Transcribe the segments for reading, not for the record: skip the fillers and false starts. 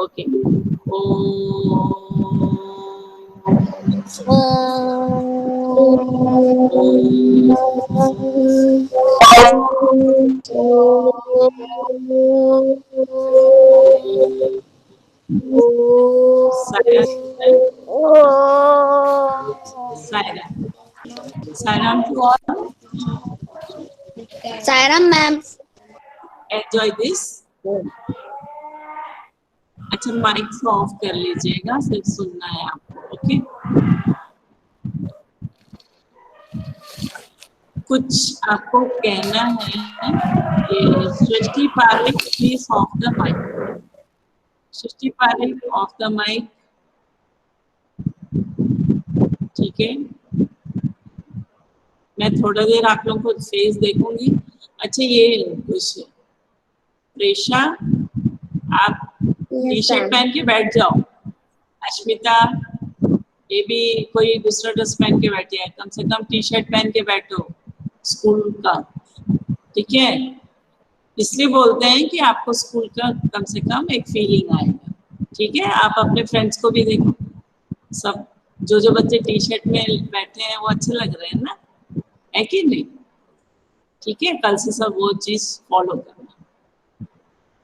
Okay. ओ सायरा सायरा सायरा to all Sairam ma'am. Enjoy this. अच्छा माइक ऑफ कर लीजिएगा, सिर्फ सुनना है आपको। ओके, कुछ आपको कहना है कि Srishti Parik please off the mic. Srishti Parik off the mic. ठीक है, मैं थोड़ा देर आप लोगों को फेस देखूंगी। अच्छा ये कुछ प्रेशा, आप टी शर्ट पहन के बैठ जाओ। अश्मिता, ये भी कोई दूसरा ड्रेस पहन के बैठी है, कम से कम टी शर्ट पहन के बैठो स्कूल का। ठीक है, इसलिए बोलते हैं कि आपको स्कूल का कम से कम एक फीलिंग आएगा। ठीक है, आप अपने फ्रेंड्स को भी देखो, सब जो बच्चे टी शर्ट में बैठे हैं वो अच्छे लग रहे हैं ना, है कि नहीं? ठीक है, कल से सब वो चीज फॉलो करना।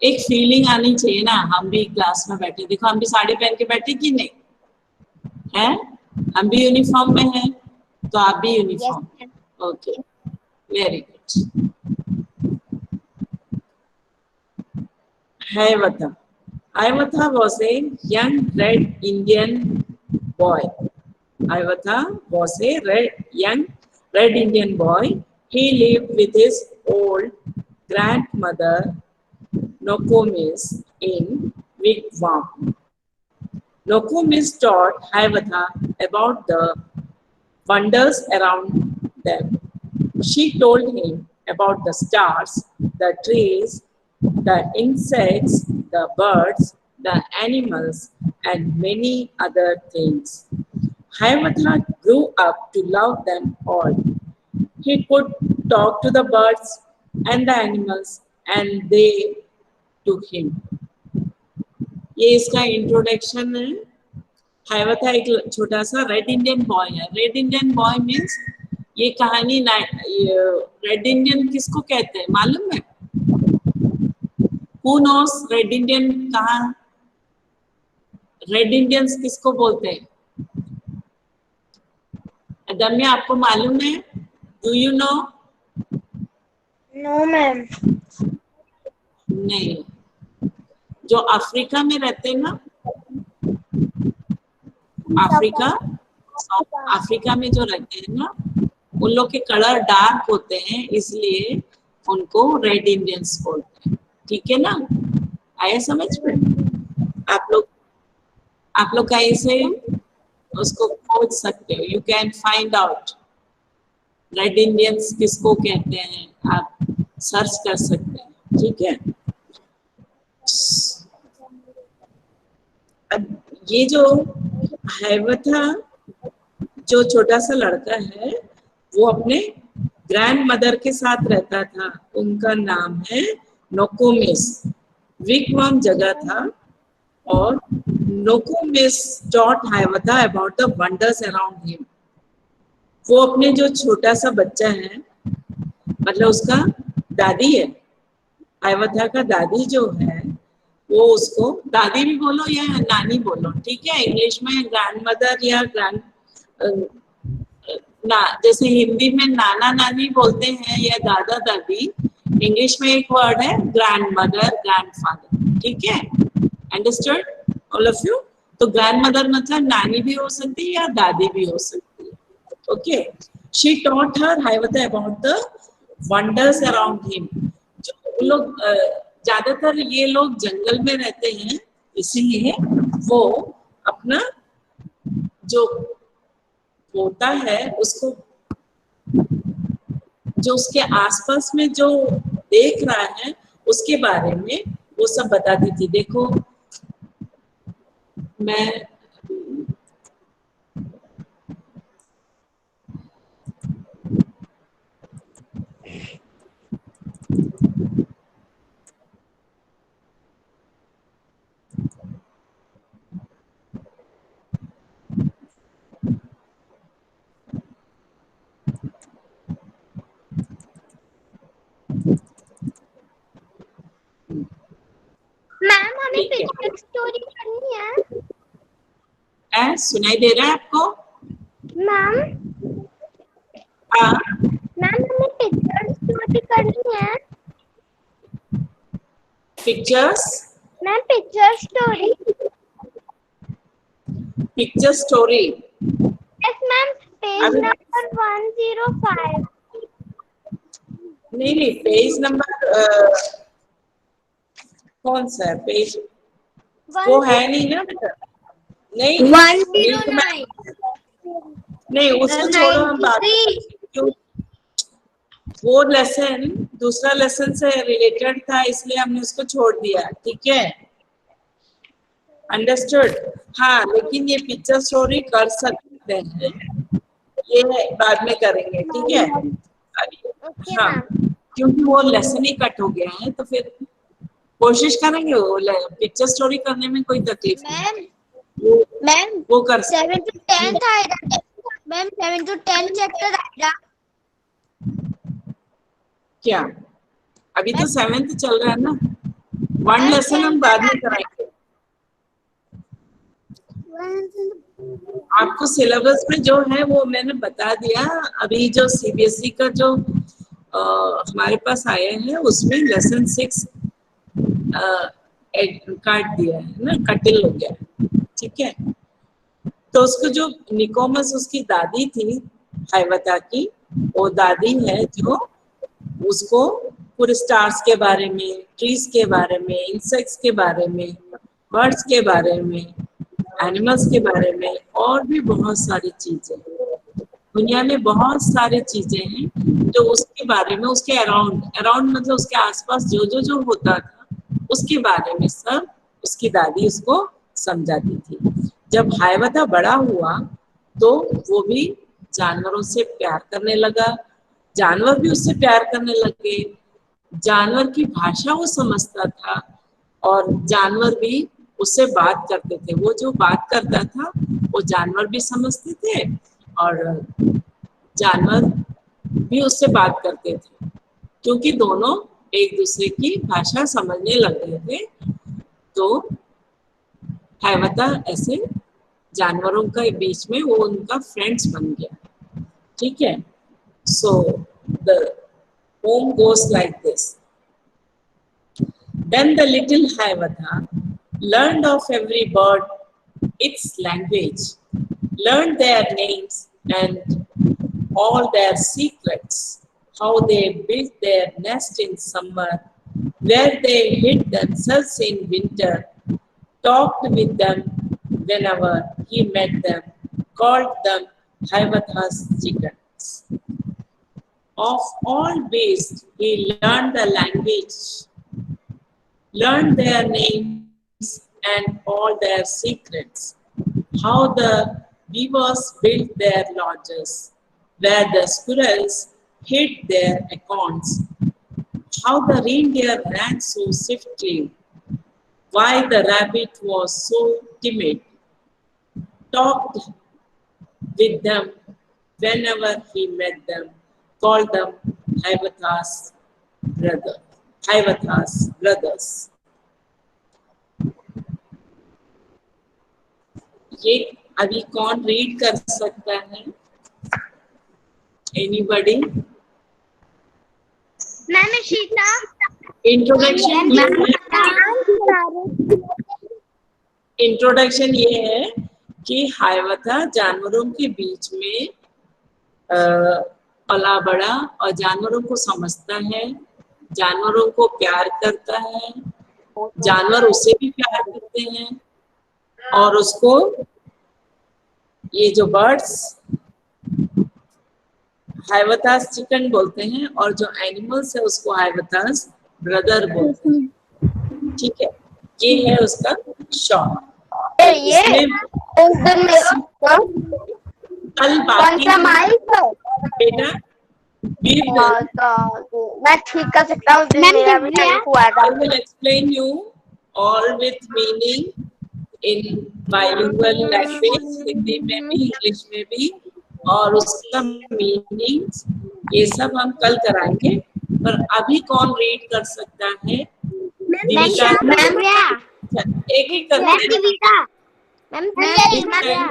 एक फीलिंग आनी चाहिए ना। हम भी क्लास में बैठे, देखो हम भी साड़ी पहन के बैठे कि नहीं है, हम भी यूनिफॉर्म में हैं, तो आप भी uniform. Okay, very good. Hayavata. Hayavata was a young red Indian boy. Hayavata was a young red Indian boy. He lived with his old grandmother Nokomis in Wigwam. Nokomis taught Hayavata about the wonders around them. She told him about the stars, the trees, the insects, the birds, the animals, and many other things. Hayavata grew up to love them all. He could talk to the birds and the animals, and they to him. ये इसका introduction है। हैवता एक छोटा सा red Indian boy है। Red Indian boy means ये कहानी red Indian किसको कहते हैं मालूम है? Who knows red Indian? कहाँ रेड इंडियंस किसको बोलते हैं? दम्या आपको मालूम है? Do you know? No ma'am. नहीं, जो अफ्रीका में रहते हैं ना, अफ्रीका, साउथ अफ्रीका में जो रहते हैं ना, उन लोग के कलर डार्क होते हैं, इसलिए उनको रेड इंडियंस बोलते हैं। ठीक है ना, आया समझ में? आप लोग कहीं से उसको खोज सकते हो, you can find out red Indians किसको कहते हैं, आप सर्च कर सकते हैं। ठीक है, अब ये जो हैवथा जो छोटा सा लड़का है वो अपने ग्रैंड मदर के साथ रहता था। उनका नाम है नोकोमिस। विकवाम जगह था और Nokomis taught Hiawatha about the wonders around him. वो अपने जो छोटा सा बच्चा है, मतलब उसका दादी है, हैवथा का दादी जो है, वो उसको दादी भी बोलो या नानी बोलो, ठीक है। इंग्लिश में ग्रैंड मदर या ग्रैंड ना, जैसे हिंदी में नाना नानी बोलते हैं या दादा दादी, इंग्लिश में एक वर्ड है ग्रैंड मदर, ग्रैंड फादर। ठीक है, अंडरस्टूड ऑल ऑफ यू? तो ग्रैंड मदर मतलब नानी भी हो सकती है या दादी भी हो सकती है। Okay, she taught her Hiawatha about the wonders around him. जो लोग ज्यादातर ये लोग जंगल में रहते हैं, इसीलिए वो अपना जो होता है उसको, जो उसके आसपास में जो देख रहा है उसके बारे में वो सब बताती थी। देखो मैं है? सुनाई दे रहा है आपको? मैम हाँ, मैम हमें पिक्चर स्टोरी करनी है। Pictures, ma'am picture story. Picture story. Yes ma'am, page अभी नंबर 105। नहीं, पेज नंबर कौन सा है पेज? वो है नहीं ना बेटा। नहीं, नीतू मैम, 109। नहीं उसको छोड़ो, हम बात 93। क्यों, वो लेसन दूसरा लेसन से रिलेटेड था, इसलिए हमने उसको छोड़ दिया। ठीक है, अंडरस्टूड। हाँ, लेकिन ये पिक्चर स्टोरी कर सकते हैं, ये बाद में करेंगे। ठीक है, ओके हाँ, मैम। क्योंकि वो लेसन ही कट हो गया है, तो फिर कोशिश करेंगे वो पिक्चर स्टोरी करने में कोई तकलीफ नहीं। मैम वो कर 7 to 10 आएगा मैम, 7 to 10 चैप्टर आएगा। क्या? अभी तो 7th चल रहा है ना, वन मैम लेसन हम बाद में कराएंगे। आपको सिलेबस में जो है वो मैंने बता दिया। अभी जो सीबीएसई का जो हमारे पास आया है उसमें लेसन 6 काट दिया है ना, कटिल हो गया है। ठीक है, तो उसको जो निकोमस उसकी दादी थी हाइवता की, वो दादी है जो उसको पूरे स्टार्स के बारे में, ट्रीज के बारे में, इंसेक्ट्स के बारे में, बर्ड्स के बारे में, एनिमल्स के बारे में, और भी बहुत सारी चीजें, दुनिया में बहुत सारी चीजें हैं जो उसके बारे में, उसके अराउंड, अराउंड मतलब उसके आसपास जो जो जो होता था उसके बारे में सब उसकी दादी उसको समझाती थी। जब हाइवता बड़ा हुआ तो वो भी जानवरों से प्यार करने लगा, जानवर भी उससे प्यार करने लगे, जानवर की भाषा वो समझता था और जानवर भी उससे बात करते थे। वो जो बात करता था वो जानवर भी समझते थे और जानवर भी उससे बात करते थे, क्योंकि दोनों एक दूसरे की भाषा समझने लग गए थे। तो हाइवता ऐसे जानवरों के बीच में वो उनका फ्रेंड्स बन गया। ठीक है, so the poem goes like this. Then the little Haivata learned of every bird its language, learned their names and all their secrets, how they built their nest in summer, where they hid themselves in winter, talked with them whenever he met them, called them Haivatha's chickens. Of all beasts, he learned the language, learned their names and all their secrets, how the beavers built their lodges, where the squirrels hid their acorns, how the reindeer ran so swiftly, why the rabbit was so timid, talked with them whenever he met them, called them Haivatha's brother, Haivatha's brothers. ये अभी कौन read कर सकता है? Anybody? Ma'am शीता। Introduction ये है कि हाइवता जानवरों के बीच में पला बड़ा और जानवरों को समझता है, जानवरों को प्यार करता है, जानवर उसे भी प्यार करते हैं और उसको ये जो बर्ड्स हाइवतास चिकन बोलते हैं और जो एनिमल्स है उसको हाइवतास ब्रदर बोलते हैं। ठीक है, ये है उसका शॉर्ट। इसमें कल बाकी बेटा मैं ठीक कर सकता हूँ। I will explain you all with meaning in bilingual language, Hindi में भी इंग्लिश में भी, और उसका मीनिंग ये सब हम कल कराएंगे। पर अभी कौन रीड कर सकता है? मैम एक एक करके मैम Wait, दिव्या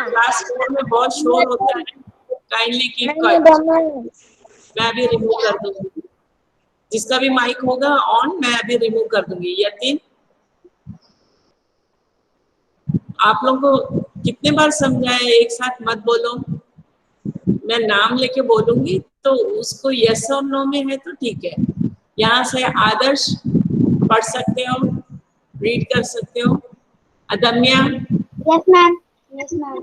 क्लास 4 में बहुत शोर होता है, काइंडली कीप क्वाइट। मैं अभी रिमूव कर दूंगी, जिसका भी माइक होगा ऑन मैं अभी रिमूव कर दूंगी। यतीन, आप लोगों को कितने बार समझाए, एक साथ मत बोलो। मैं नाम लेके बोलूंगी तो उसको यस और नो में है तो ठीक है। यहाँ से आदर्श पढ़ सकते हो, रीड कर सकते हो। अदम्या, यस मैम यस मैम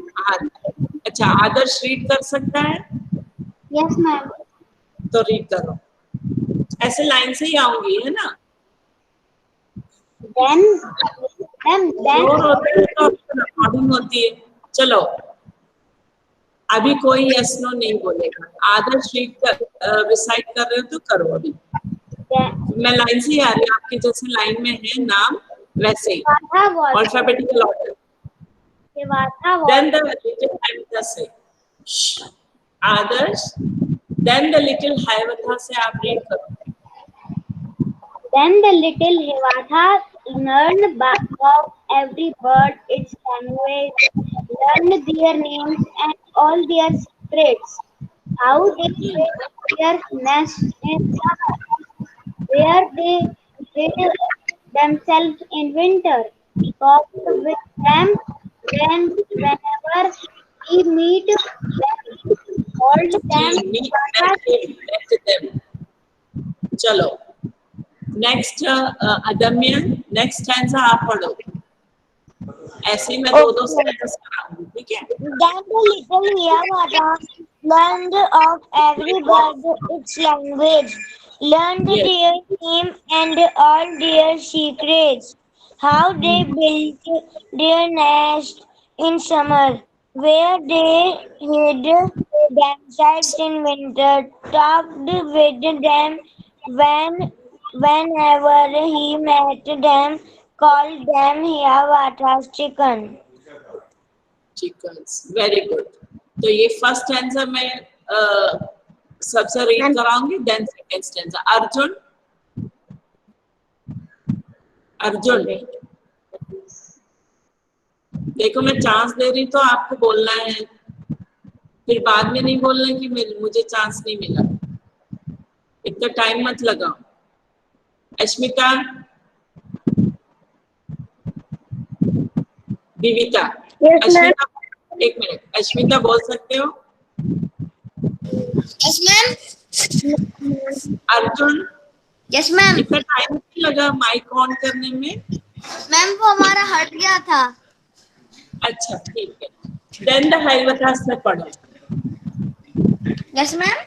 अच्छा आदर्श रीड कर सकता है यस मैम तो रीड करो। ऐसे लाइन से ही आऊंगी, है ना? देन मैम देन शोर होता है तो रिकॉर्डिंग होती है। चलो, अभी कोई यस नो नहीं बोलेगा। आदर्श रीड कर रिसाइट कर रहे हो तो करो अभी। मैं लाइन से ही आ रही हूँ, आपके जैसे लाइन में है नाम वैसे ही, alphabetical order. Then the little Hayvatha से आदर्श, then the little Hayvatha से आप रीड करो। Then the little Hivatha learned of every bird its language, learned their names and all their secrets, how they built their nests in summer, where they hid themselves in winter, talked with them whenever he meet them, called them Meet them. चलो, next अदम्य, next stanza आप पढ़ो। ऐसे ही मैं दो दो stanzas कराऊंगी, ठीक है? Then the little Hiawatha learned of every bird its language, learned Yes. their name and all their secrets, how they built their nest in summer, where they hid themselves in winter, talked with them whenever he met them, called them Hiawatha's chicken. Chickens, very good. तो ये first stanza मैं सबसे read कराऊंगी, then second stanza. Arjun, Arjun देखो मैं chance दे रही तो आपको बोलना है, फिर बाद में नहीं बोलना कि मुझे चांस नहीं मिला। इतना टाइम मत लगाओ। अश्मिता, दिविता, अश्मिता एक मिनट, अश्मिता बोल सकते हो? Yes, ma'am. Arjun, Yes, ma'am. इतना टाइम नहीं लगा माइक ऑन करने में? मैम वो हमारा हट गया था। अच्छा ठीक है। देन द हाइवथास में पढ़ो। Yes ma'am.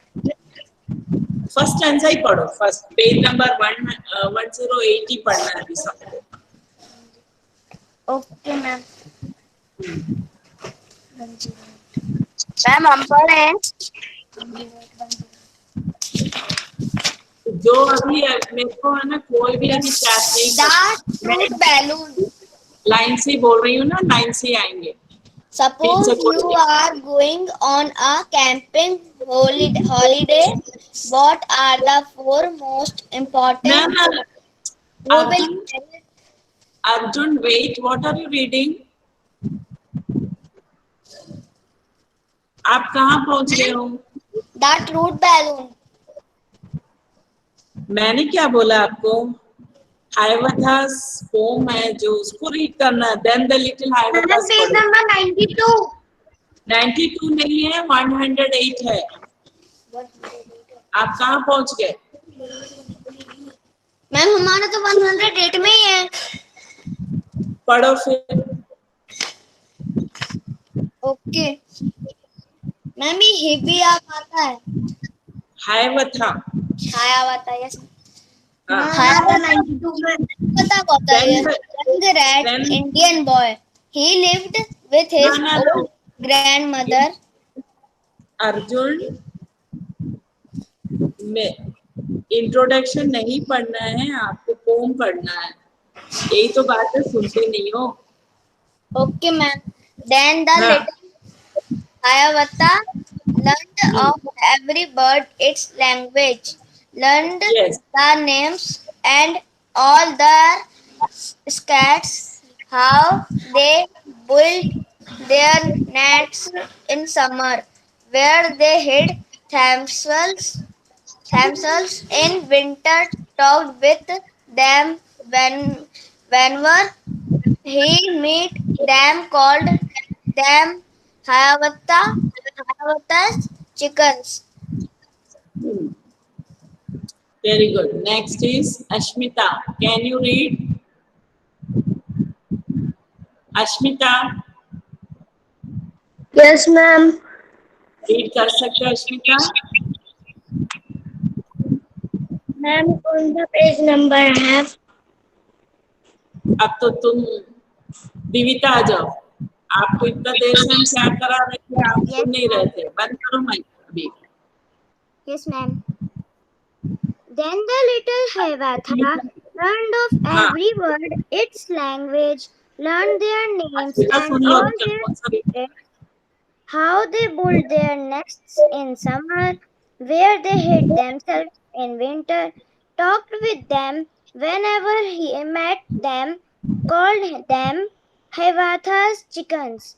फर्स्ट स्टैंजा ही पढ़ो, फर्स्ट पेज नंबर 108 ही पढ़ना है अभी सबको। Okay ma'am. मैम हम पढ़े। जो अभी मेरे को है ना, कोई भी अभी चैट नहीं कर, बैलून। लाइन से ही बोल रही हूँ ना, लाइन से ही आएंगे। Suppose you are going on a camping holiday. What are the four most important? ना You will Arjun, Arjun wait, what are you reading? आप कहाँ पहुंच गए हो? the truth balloon. मैंने क्या बोला आपको? हाइवथास पोम है जो, उसको रीड करना है। देन द लिटिल हाइवथास पेज पढ़ो। नंबर 92। 92 नहीं है, 108 है। आप कहाँ पहुंच गए? मैम हमारा तो 108 में ही है। पढ़ो फिर। ओके मैम, ये हेवी आप आता है। हाइवथा, छाया आता है। यस हाँ। छाया 92 में पता होता है। Young red then Indian boy. He lived with his old grandmother. Arjun में इंट्रोडक्शन नहीं पढ़ना है आपको, पोम पढ़ना है। यही तो बात है, सुनते नहीं हो। Okay ma'am. Then the हाँ। little Hiawatha learned of every bird its language, learned Yes. the names and all the scats, how they build their nests in summer, where they hid themselves, themselves in winter, talked with them whenever he meet them, called them Hayavatas chickens. Hmm. Very good. Next is Ashmita. Can you read? Ashmita, Yes, ma'am. read कर सकते हो Ashmita? Ma'am कौन सा page number है? अब तो तुम दिविता आ जाओ। आपको इतना देर से हम क्या करा रहे थे, आप Yes, सुन नहीं रहे ma'am. थे। बंद करो माइक अभी। Yes, ma'am. Then the little Hiawatha learned of हाँ, every word, its language, learned their names Ashmita and soon low all अभी तक their कौन सा secrets, how they built their nests in summer, where they hid themselves in winter, talked with them whenever he met them, called them Hiawatha's chickens.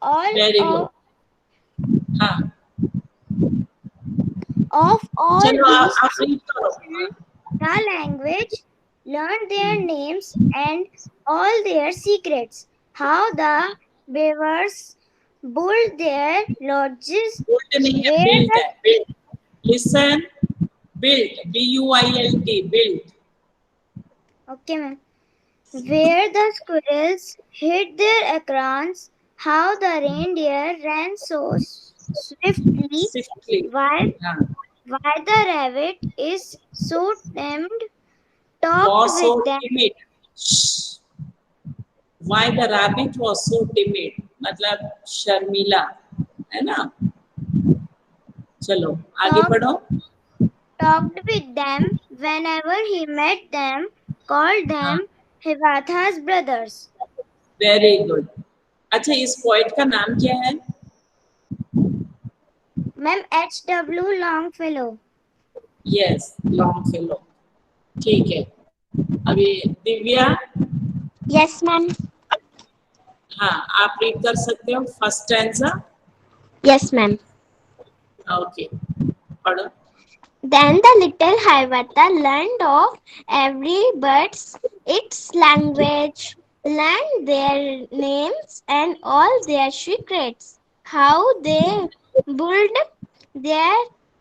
All very good. of, हाँ, of all चलो these आप read करो। हाँ, the language, learned their names and all their secrets, how the beavers built their lodges, बोलते नहीं है, where built the है, built. Listen, built, BUILT, built. okay, ma'am, where the squirrels hid their acorns, how the reindeer ran so swiftly, swiftly. while हाँ, why the rabbit is so tamed, talked was so with them. timid। Why the rabbit was so timid? मतलब शर्मीला, है ना? चलो आगे talked बढ़ो। talked with them whenever he met them, called हाँ, them Hivatha's brothers. Very good. अच्छा, इस poet का नाम क्या है? Ma'am, H.W. Longfellow. Yes, Longfellow. ठीक है। अभी दिव्या, Yes, ma'am. हाँ आप रीड कर सकते हो first stanza. Yes, ma'am. Okay, पढ़ो। Then the little Hiawatha learned of every bird's its language, learned their names and all their secrets, how they build their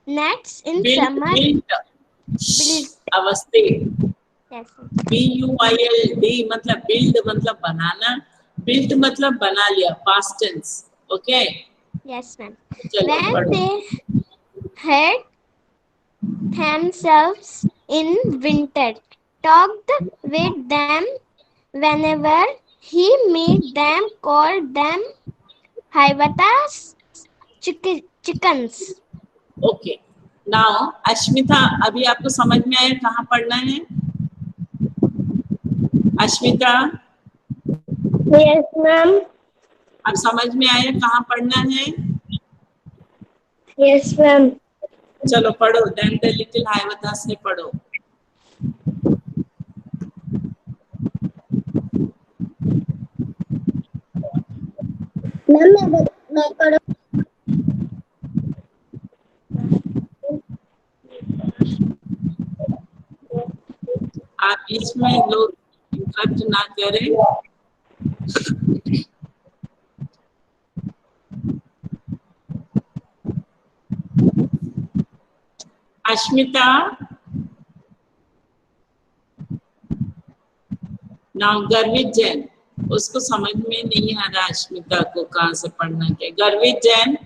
nets in built, summer. Built, Built. अवस्थे। Yes, BUILD मतलब build मतलब बनाना, built मतलब बना लिया, past tense. Okay, yes, ma'am. चलो When पढ़ो। they had themselves in winter, talked with them whenever he met them, called them Hiawatha's chickens. Okay, now Ashmita, अभी आपको समझ में आया कहाँ पढ़ना है? Ashmita, Yes, ma'am. अब समझ में आया कहाँ पढ़ना है? Yes, ma'am. चलो पढ़ो, देन द लिटिल हाइवथा से पढ़ो। Ma'am, मैं पढ़ आप इसमें लोग इंटरप्ट ना करें। अश्मिता, नाउ गर्वित जैन, उसको समझ में नहीं आ रहा अश्मिता को कहाँ से पढ़ना क्या। गर्वित Jain,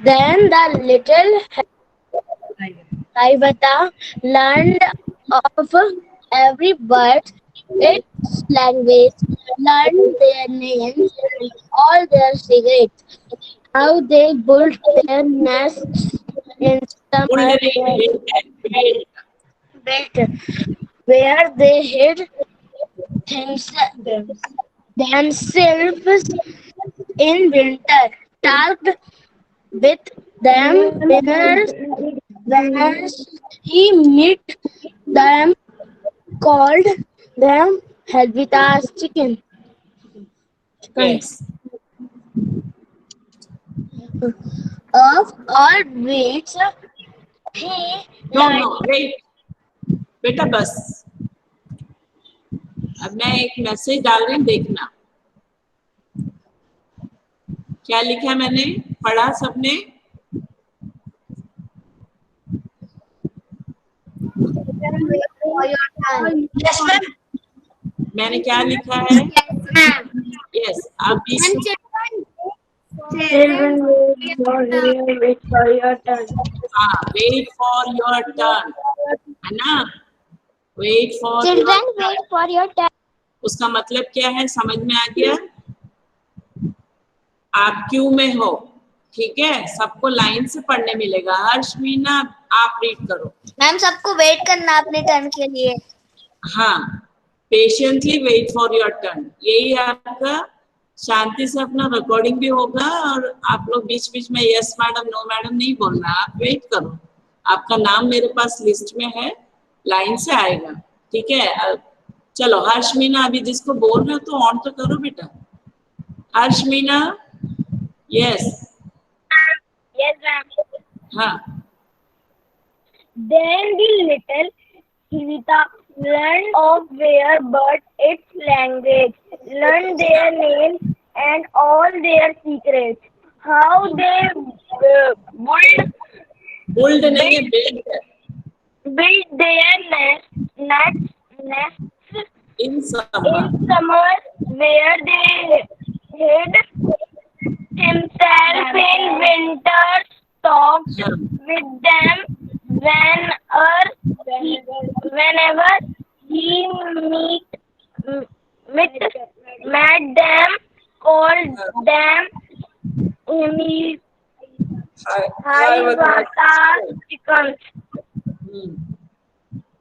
Then the little Hiawatha learned of every bird, its language, learned their names and all their secrets, how they built their nests in summer, built, built where they hid themselves in winter, talked with them whenever he met them, called them Helvita's chicken. Yes. Of all breeds, he No, no, wait. बेटा बस, अब मैं एक message डाल रही हूँ, देखना क्या लिखा मैंने, पढ़ा सबने? Yes, ma'am. मैंने क्या लिखा है? Yes, ma'am. यस, आप बीच में Children, wait for your turn. हाँ, वेट फॉर योर टर्न, है ना? Wait for Children, wait for your turn. उसका मतलब क्या है, समझ में आ गया? आप क्यू में हो, ठीक है? सबको लाइन से पढ़ने मिलेगा। हर्ष, मीना, आप रीड करो। मैम, सबको वेट करना अपने टर्न के लिए। हाँ, patiently wait for your turn, यही आपका शांति से अपना रिकॉर्डिंग भी होगा और आप लोग बीच बीच में यस मैडम, नो मैडम नहीं बोलना, आप वेट करो। आपका नाम मेरे पास लिस्ट में है, लाइन से आएगा, ठीक है? चलो हर्ष, मीना, अभी जिसको बोल रहे हो तो ऑन तो करो बेटा। हर्ष, मीना, यस। Yes, ma'am. हाँ, Then the little Hivita learned of their bird, its language, learned their names and all their secrets. How they bold नहीं है, बिल्ड है। built their nests in in summer, summer, where they hid himself in winter, talked with them whenever he met them, called them Haivata chickens.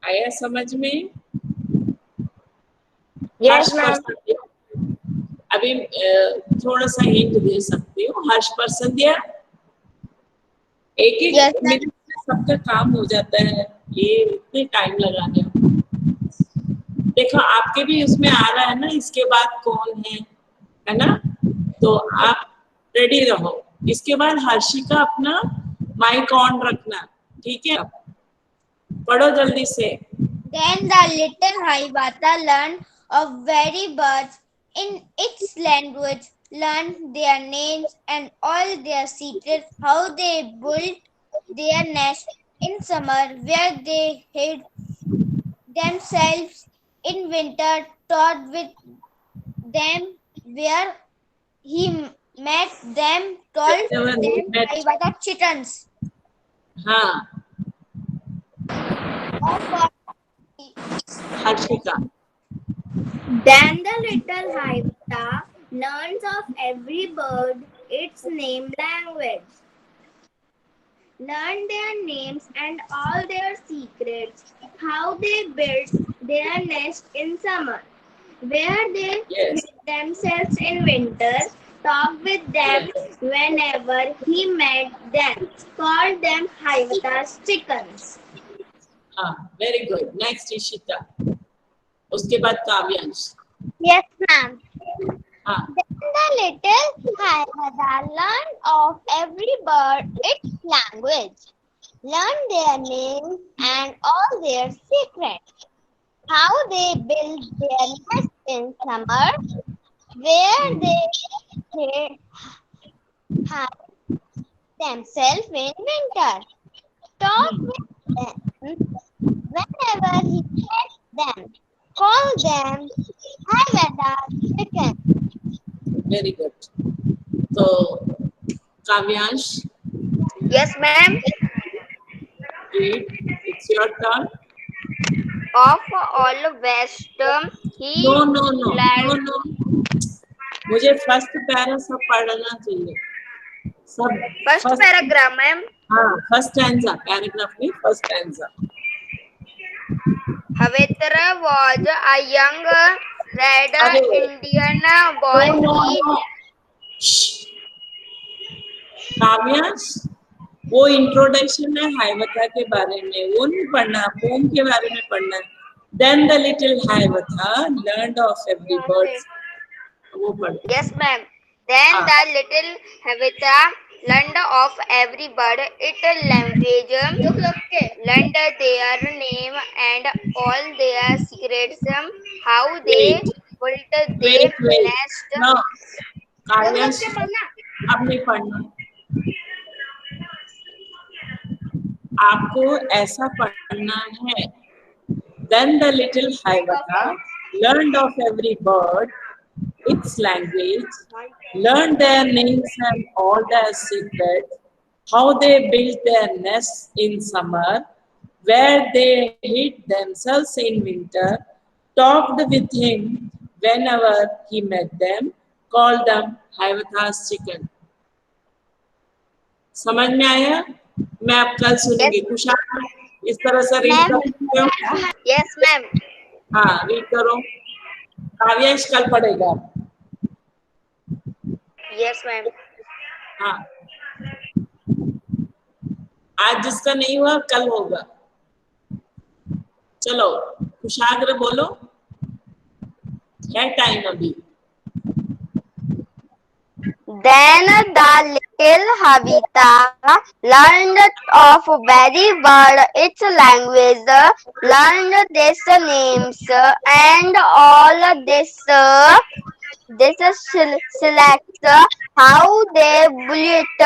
आया समझ में? Yes, हर्ष ma'am. पर अभी थोड़ा सा हिंट दे सकती हूँ। हर्ष पर संध्या, एक एक Yes, ma'am. मिनट में सबका काम हो जाता है, ये इतने टाइम लगाने में। देखो आपके भी उसमें आ रहा है ना, इसके बाद कौन है ना? तो आप रेडी रहो। इसके बाद हर्षिका अपना माइक ऑन रखना, ठीक है? पढ़ो जल्दी से। Then the little Haivata learned of very birds in its language, learned their names and all their secrets, how they built their nest in summer, where they hid themselves in winter, taught with them where he met them, called Whenever he them met. Haivata chickens. हाँ, Harshika. Then the little Haivata learns of every bird its name language, learn their names and all their secrets, how they built their nest in summer, where they Yes. hid themselves in winter, talked with them whenever he met them, called them Haivata's chickens. हाँ, very good. Next Ishita, उसके बाद काव्यांश। Yes, ma'am. हाँ, Then the little Haivata learned of every bird its language, learned their names and all their secrets, how they build their nest in summer, where they hide themselves in winter, talked with them whenever he met them, called them Haivata chickens. Very good. तो Kavyansh, Yes, ma'am. It's your turn. Of all west, he no no no led. No no, मुझे first para सब पढ़ना चाहिए, सब First paragraph, ma'am. हाँ, first stanza, paragraph नहीं, first stanza. Havitra was a young red अरे, Indian boy. No no He no, Kavyansh, वो introduction है हाइवथा के बारे में, वो नहीं पढ़ना, पोम के बारे में पढ़ना है। Then the little Haivata learned of every bird वो पढ़। Yes, ma'am. Then हाँ, the little Havita learned of every bird its language, learned their name and all their secrets, how they wait, built their wait. nest. No, काव्यांश अब नहीं पढ़ना। आपको ऐसा पढ़ना है। Then the little Haivata learned of every bird, its language, learned their names and all their secrets, how they built their nests in summer, where they hid themselves in winter, talked with him whenever he met them, called them Haivatha's chicken. समझ में आया? मैं अब कल सुनूंगी। कुशाल इस तरह से read कर सकते हो? Yes, ma'am. हाँ, रीड करो। काव्यांश कल पढ़ेगा। Yes, ma'am. हाँ, आज जिसका नहीं हुआ कल होगा। चलो कुशाग्र बोलो, है टाइम अभी। Then the little Havita learned of very word its language, learned these names and all this selects how they bullet.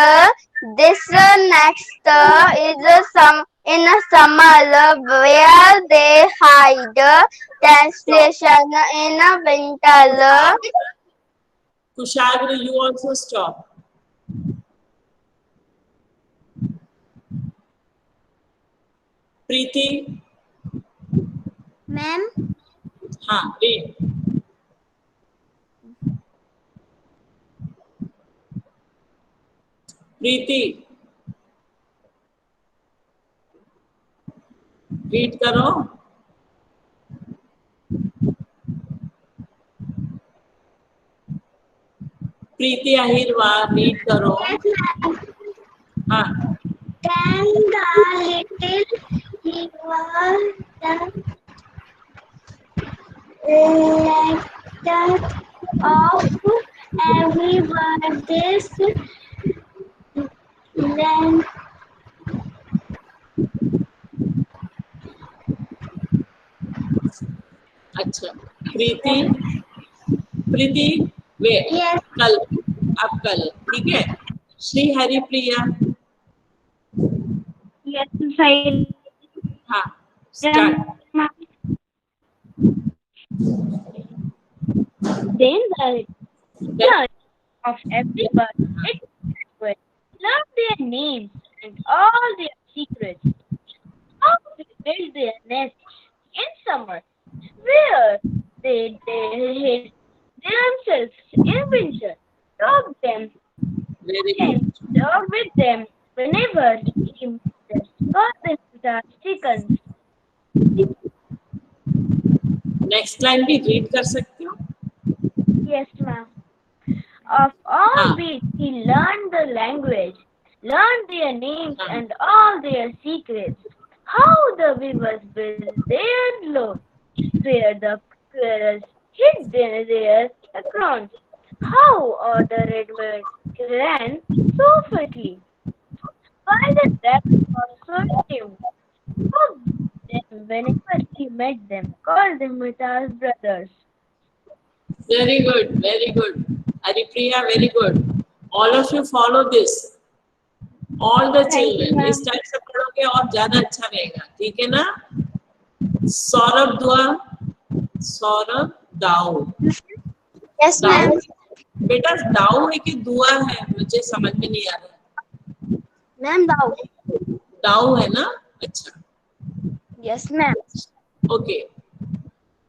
This next is some in summer where they hide. Translation in winter. Kushagra you also stop. Preeti, Ma'am, हाँ read. प्रीति read करो। प्रीति Ahirwar read करो। हाँ, Then the little he was lectured of every word this then अच्छा प्रीति, प्रीति वे Yes. कल, अब कल, ठीक है। श्री हरिप्रिया, Yes, I हाँ start. then the learn of every bird its language, learn their names and all their secrets, how they build their nests in summer, where they hid themselves in winter, talk them very and good. talk with them whenever he met them, call them the chickens. Next line भी read कर सकते हो। Yes, ma'am. Of all हाँ, beasts, he learned the language, learned their names हाँ, and all their secrets. How the weavers built their loaves, where the squirrels hid their crowns. How all the red birds ran so quickly. Why the rabbits were so tame. How them whenever he met them, called them Mita's brothers. Very good, very good. Haripriya very good. All of you follow this, all the Thank you, children. ma'am. इस type से पढ़ोगे और ज्यादा अच्छा रहेगा, ठीक है ना। सौरभ दुआ, सौरभ दाऊ, Yes, दाऊ बेटा दाऊ है कि दुआ है, मुझे समझ में नहीं आ रहा। Ma'am, thou. दाऊ है ना, अच्छा Yes, ma'am. ओके।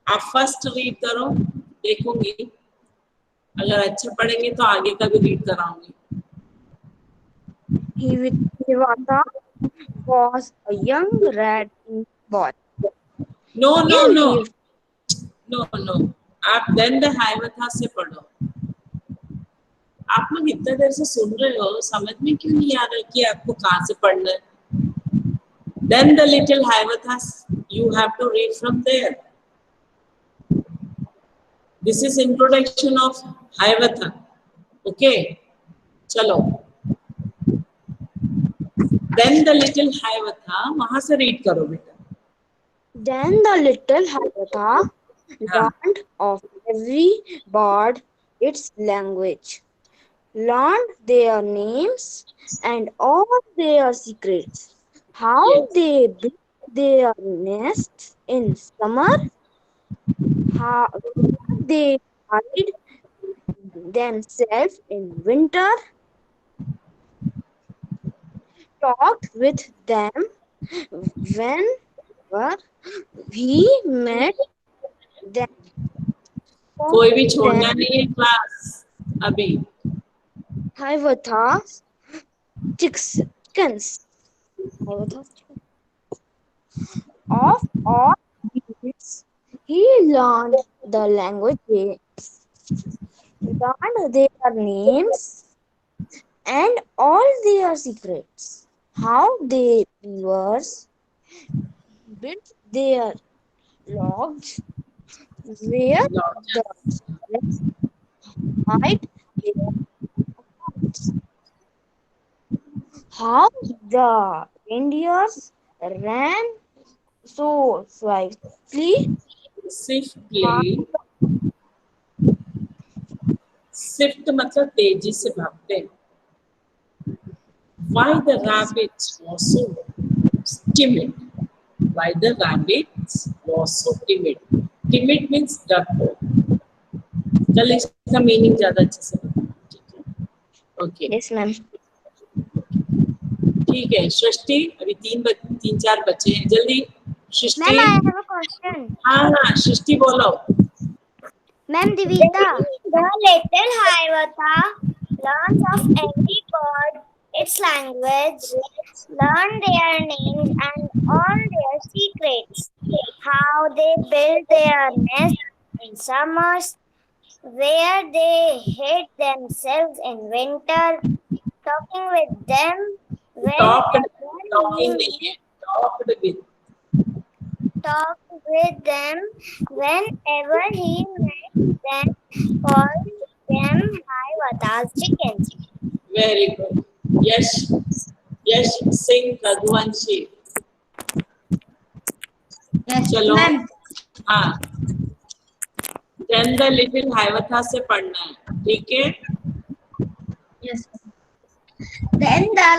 आप फर्स्ट रीड करो, देखूंगी अगर अच्छा पढ़ेंगे तो आगे का भी रीड कराऊंगी। Hivata was a young red boy. No no In no his no no, आप देन द हाइवथा से पढ़ो। आप लोग इतने देर से सुन रहे हो, समझ में क्यों नहीं आ रहा कि आपको कहाँ से पढ़ना है? Then the little Haivathas, you have to read from there. This is introduction of Hiawatha. Okay, चलो. Then the little Hiawatha, वहां से read करो बेटा. Then the little Hiawatha learned of every bird its language, learned their names and all their secrets, how Yes. they built their nests in summer, how they hide themselves in winter, talked with them whenever he met them, कोई भी taught छोड़ना them नहीं है class अभी. Hiawatha's chickens. Hiawatha's chickens. Of all these, he learned the languages, learned their names and all their secrets, how they weavers built their logs, where the snakes hide their homes, how the reindeers ran so swiftly, how Swiftly. Swift मतलब तेजी से भागते हैं. Why the rabbit was so timid? Why the rabbit was so timid? Timid means डरपोक. चल इसका meaning ज्यादा अच्छे से बताओ. Okay, yes ma'am. ठीक है. सृष्टि, अभी तीन चार बच्चे हैं, जल्दी. सृष्टि. Ma'am, I have a question. हाँ, सृष्टि बोलो. Ma'am, Divita. The little Hiawatha learns of every bird its language, learn their names and all their secrets, how they build their nests in summers, where they hid themselves in winter, talking with them Talking नहीं है, talked with. talked with them whenever he met them, called them Hiawatha's chickens. Very good. Yes, sing Raghuvanshi. Yes, चलो. ma'am. हाँ. Then the little Hiawatha से पढ़ना है, ठीक है? Yes. Then the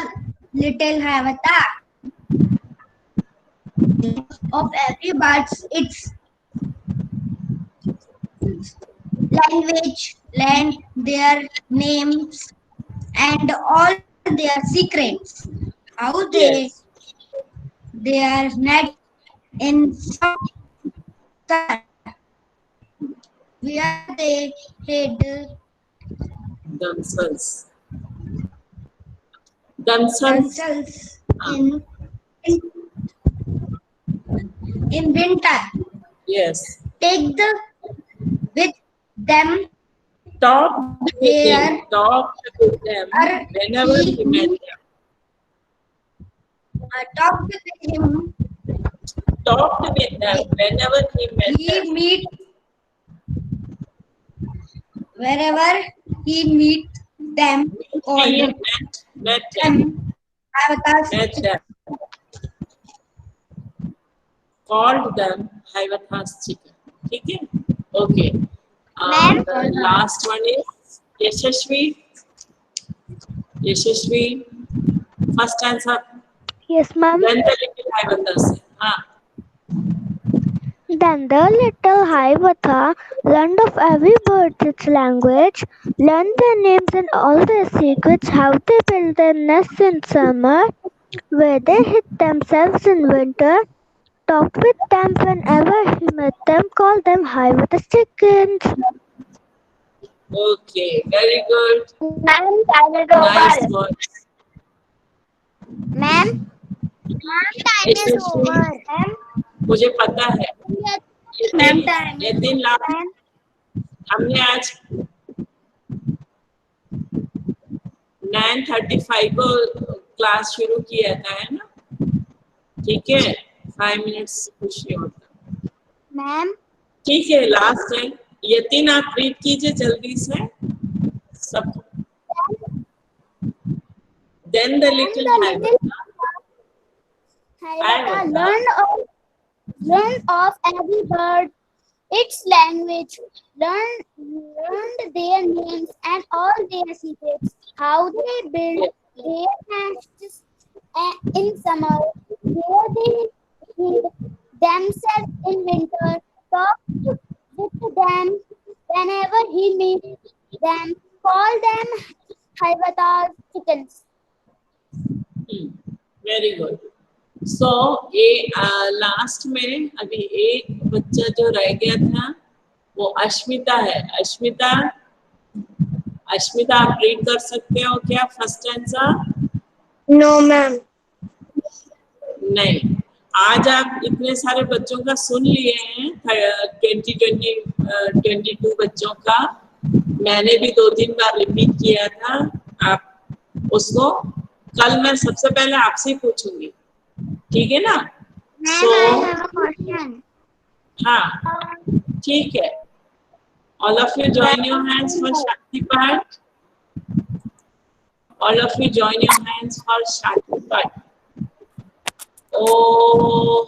little Hiawatha of every bird's its language, learned their names and all their secrets. How they Yes. their net in summer, where they hid Themselves. themselves in winter. Yes. Take with them Talked with him. Talked with them whenever he met them. talked with him. Talked with them whenever he met He them. meet wherever he meet them. Called He met them. them. Hiawatha's Met them. Called them Hiawatha's chicken. ठीक है? Okay. Ma'am? The last one is Yashashvi. First answer. Yes, ma'am. Then the little Hiawatha से. हाँ. Then the little Hiawatha learned of every bird's its language, learned their names and all their secrets, how they built their nests in summer, where they hid themselves in winter, talked with them whenever he met them, called them Hiawatha's chickens. Okay, very good. Ma'am, time is Nice over. work. Ma'am, time is Yashashvi, over. Ma'am, मुझे पता है. Ma'am, time ये दिन Ma'am, हमने आज 9:35 को class शुरू किया था, है ना? ठीक है, 5 मिनट्स कुछ नहीं होता. Ma'am, ठीक है, लास्ट है. यतिन आप रीड कीजिए जल्दी से सब. Then the little Hayvata learn of every bird its language, learned their names and all their secrets, how they build their nests in summer, where they hid themselves in winter, talked with them whenever he met them, called them Hayvata's chickens. Very good. So ये last में अभी एक बच्चा जो रह गया था वो अश्मिता है. अश्मिता, अश्मिता आप रीड कर सकते हो क्या फर्स्ट आंसर? No ma'am. नहीं. आज आप इतने सारे बच्चों का सुन लिए हैं, 22 बच्चों का. मैंने भी 2-3 बार रिपीट किया था. आप उसको कल मैं सबसे पहले आपसे ही पूछूंगी, ठीक है ना? हाँ ठीक है. All of you join your hands for Shakti Path. All of you join your hands for Shakti Path. Om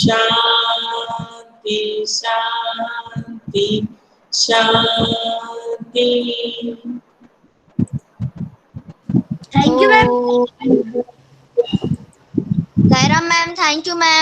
Shanti Shanti Shanti. Thank you, ma'am. Saira ma'am, thank you ma'am.